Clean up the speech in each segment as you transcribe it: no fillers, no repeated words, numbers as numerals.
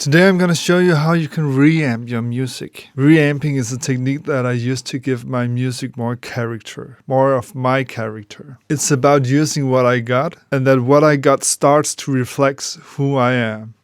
Today I'm going to show you how you can reamp your music. Reamping is a technique that I use to give my music more character, more of my character. It's about using what I got, and that what I got starts to reflect who I am.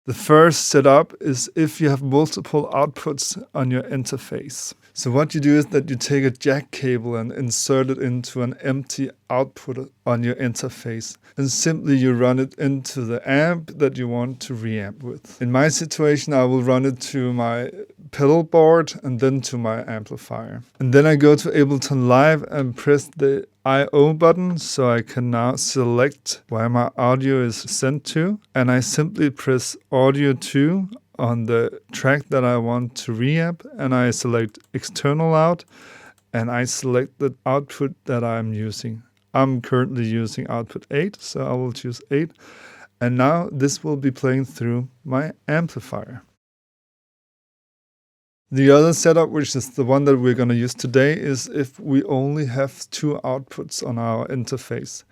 The first setup is if you have multiple outputs on your interface. So what you do is that you take a jack cable and insert it into an empty output on your interface. And simply you run it into the amp that you want to reamp with. In my situation, I will run it to my pedal board and then to my amplifier. And then I go to Ableton Live and press the I/O button, so I can now select where my audio is sent to. And I simply press Audio 2 on the track that I want to reamp, and I select external out, and I select the output that I'm using. I'm currently using output 8, so I will choose 8. And now this will be playing through my amplifier. The other setup, which is the one that we're going to use today, is if we only have 2 outputs on our interface.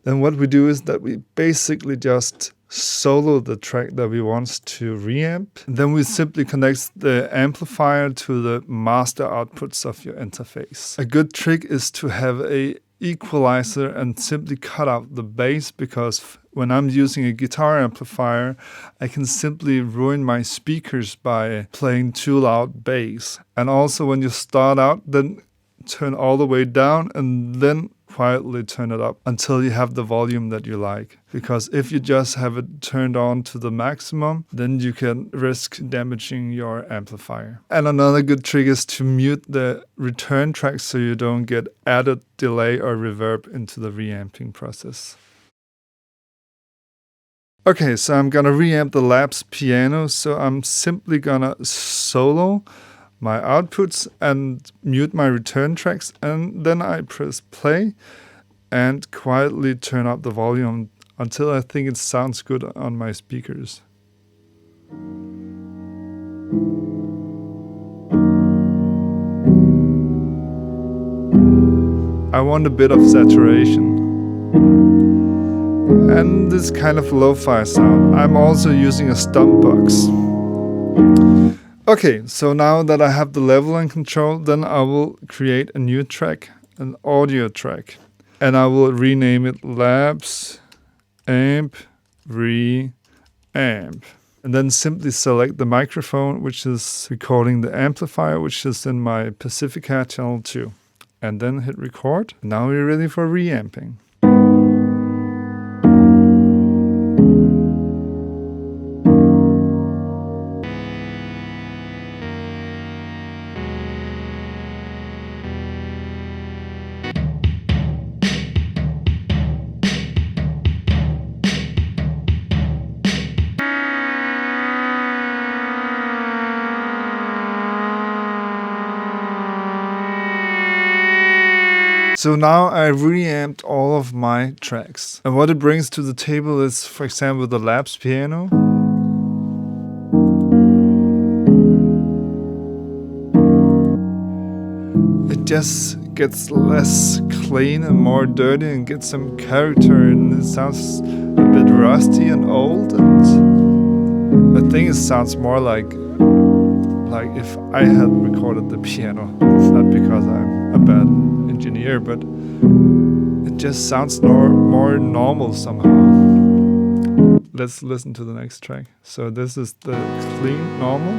Then what we do is that we basically just solo the track that we want to reamp. Then we simply connect the amplifier to the master outputs of your interface. A good trick is to have a equalizer and simply cut out the bass, because when I'm using a guitar amplifier, I can simply ruin my speakers by playing too loud bass. And also when you start out, then turn all the way down and then quietly turn it up until you have the volume that you like. Because if you just have it turned on to the maximum, then you can risk damaging your amplifier. And another good trick is to mute the return track so you don't get added delay or reverb into the reamping process. Okay, so I'm gonna reamp the Labs piano, so I'm simply gonna solo my outputs and mute my return tracks, and then I press play and quietly turn up the volume until I think it sounds good on my speakers. I want a bit of saturation and this kind of lo-fi sound. I'm also using a stump box. Okay, so now that I have the level in control, then I will create a new track, an audio track. And I will rename it Labs Amp Reamp. And then simply select the microphone, which is recording the amplifier, which is in my Pacifica channel 2. And then hit record. Now we're ready for reamping. So now I reamped all of my tracks. And what it brings to the table is, for example, the Labs piano. It just gets less clean and more dirty and gets some character, and it sounds a bit rusty and old. And I think it sounds more like if I had recorded the piano. Not because I'm a bad engineer, but it just sounds more normal somehow. Let's listen to the next track. So this is the clean normal.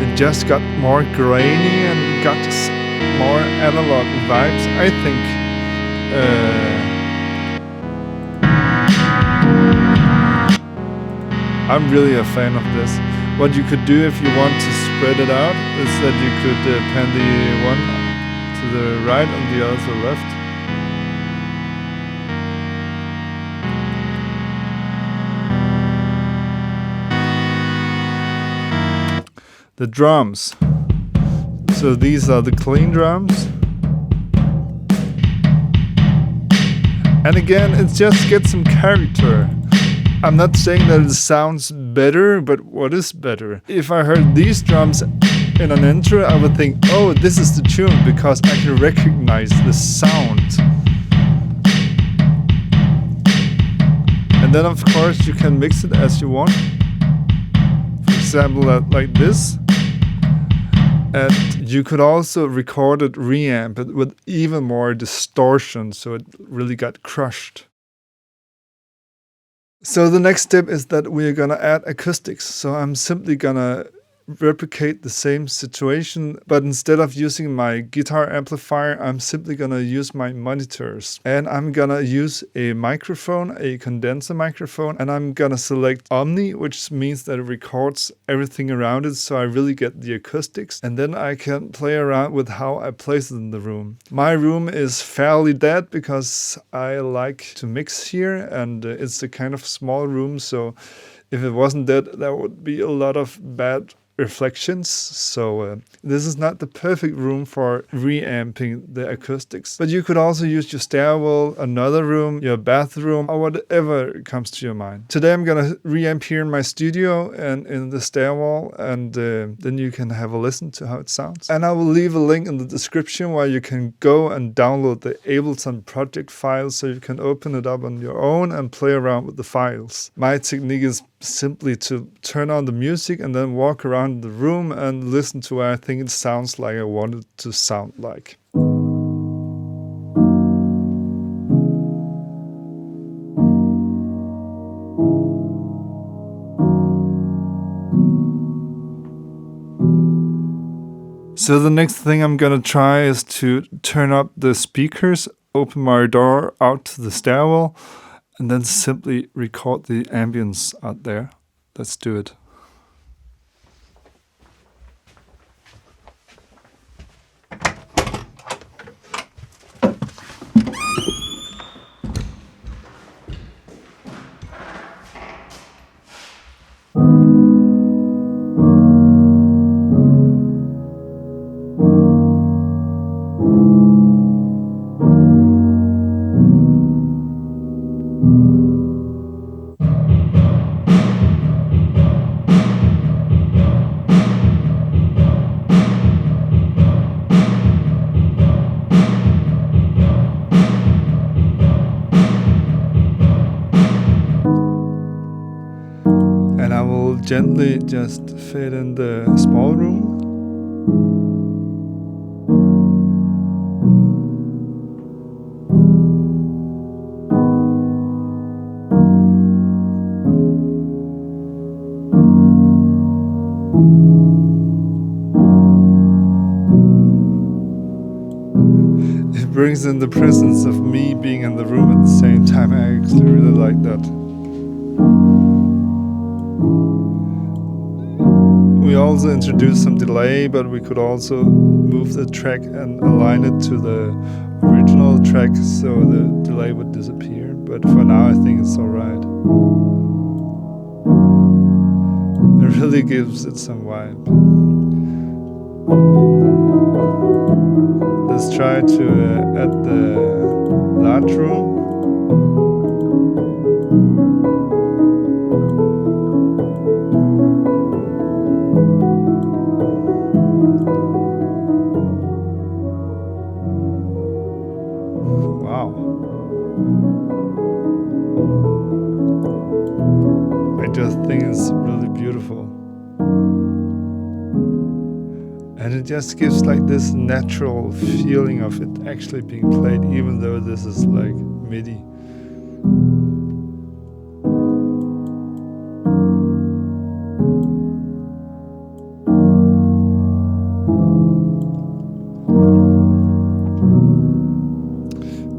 It just got more grainy and got more analog vibes, I think. I'm really a fan of this. What you could do if you want to spread it out is that you could pan the one to the right and the other to the left. The drums. So these are the clean drums. And again, it just gets some character. I'm not saying that it sounds better, but what is better? If I heard these drums in an intro, I would think, oh, this is the tune, because I can recognize the sound. And then of course you can mix it as you want. For example, like this. And you could also record it, reamp it with even more distortion, so it really got crushed. So the next step is that we're gonna add acoustics. So I'm simply gonna replicate the same situation, but instead of using my guitar amplifier, I'm simply gonna use my monitors. And I'm gonna use a microphone, a condenser microphone, and I'm gonna select Omni, which means that it records everything around it, so I really get the acoustics. And then I can play around with how I place it in the room. My room is fairly dead because I like to mix here, and it's a kind of small room, so if it wasn't dead, there would be a lot of bad reflections. So this is not the perfect room for reamping the acoustics, but you could also use your stairwell, another room, your bathroom, or whatever comes to your mind. Today I'm gonna reamp here in my studio and in the stairwell, and then you can have a listen to how it sounds. And I will leave a link in the description where you can go and download the Ableton project files, so you can open it up on your own and play around with the files. My technique is simply to turn on the music and then walk around the room and listen to where I think it sounds like I want it to sound like. So the next thing I'm gonna try is to turn up the speakers, open my door out to the stairwell, and then simply record the ambience out there. Let's do it. And I will gently just fade in the small room. It brings in the presence of me being in the room at the same time. I actually really like that. We also introduced some delay, but we could also move the track and align it to the original track so the delay would disappear. But for now I think it's alright. It really gives it some vibe. Let's try to add the large room. Wow. I just think it's really beautiful. And it just gives like this natural feeling of it actually being played, even though this is like MIDI.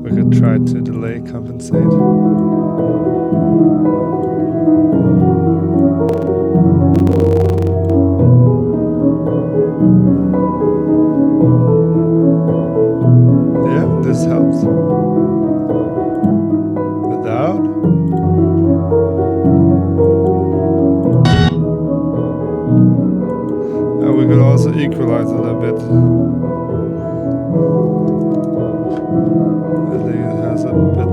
We could try to delay compensate. This helps. Without. And we could also equalize it a bit. I think it has a bit.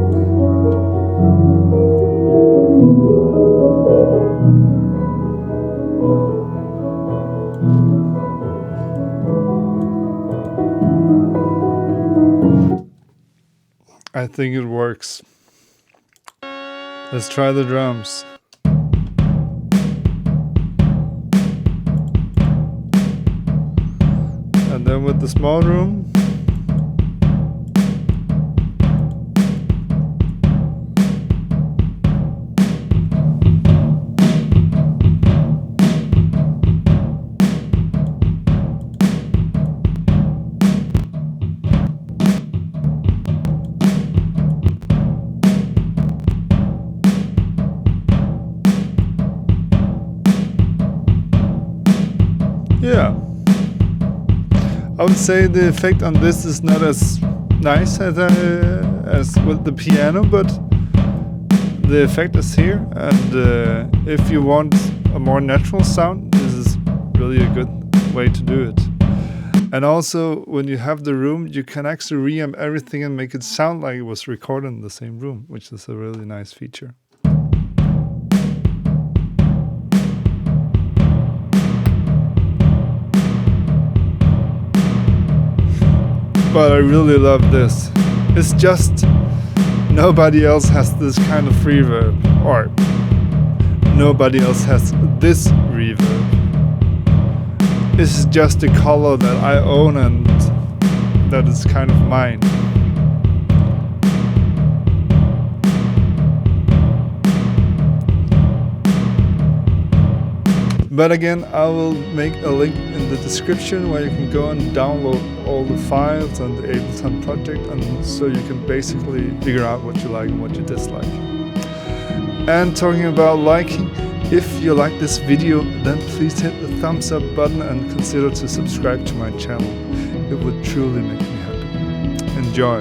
I think it works. Let's try the drums. And then with the small room. Yeah, I would say the effect on this is not as nice as with the piano, but the effect is here, and if you want a more natural sound, this is really a good way to do it. And also, when you have the room, you can actually reamp everything and make it sound like it was recorded in the same room, which is a really nice feature. But I really love this. It's just nobody else has this kind of reverb, or nobody else has this reverb. This is just a color that I own and that is kind of mine. But again, I will make a link in the description where you can go and download all the files and the Ableton project, and so you can basically figure out what you like and what you dislike. And talking about liking, if you like this video, then please hit the thumbs up button and consider to subscribe to my channel. It would truly make me happy. Enjoy!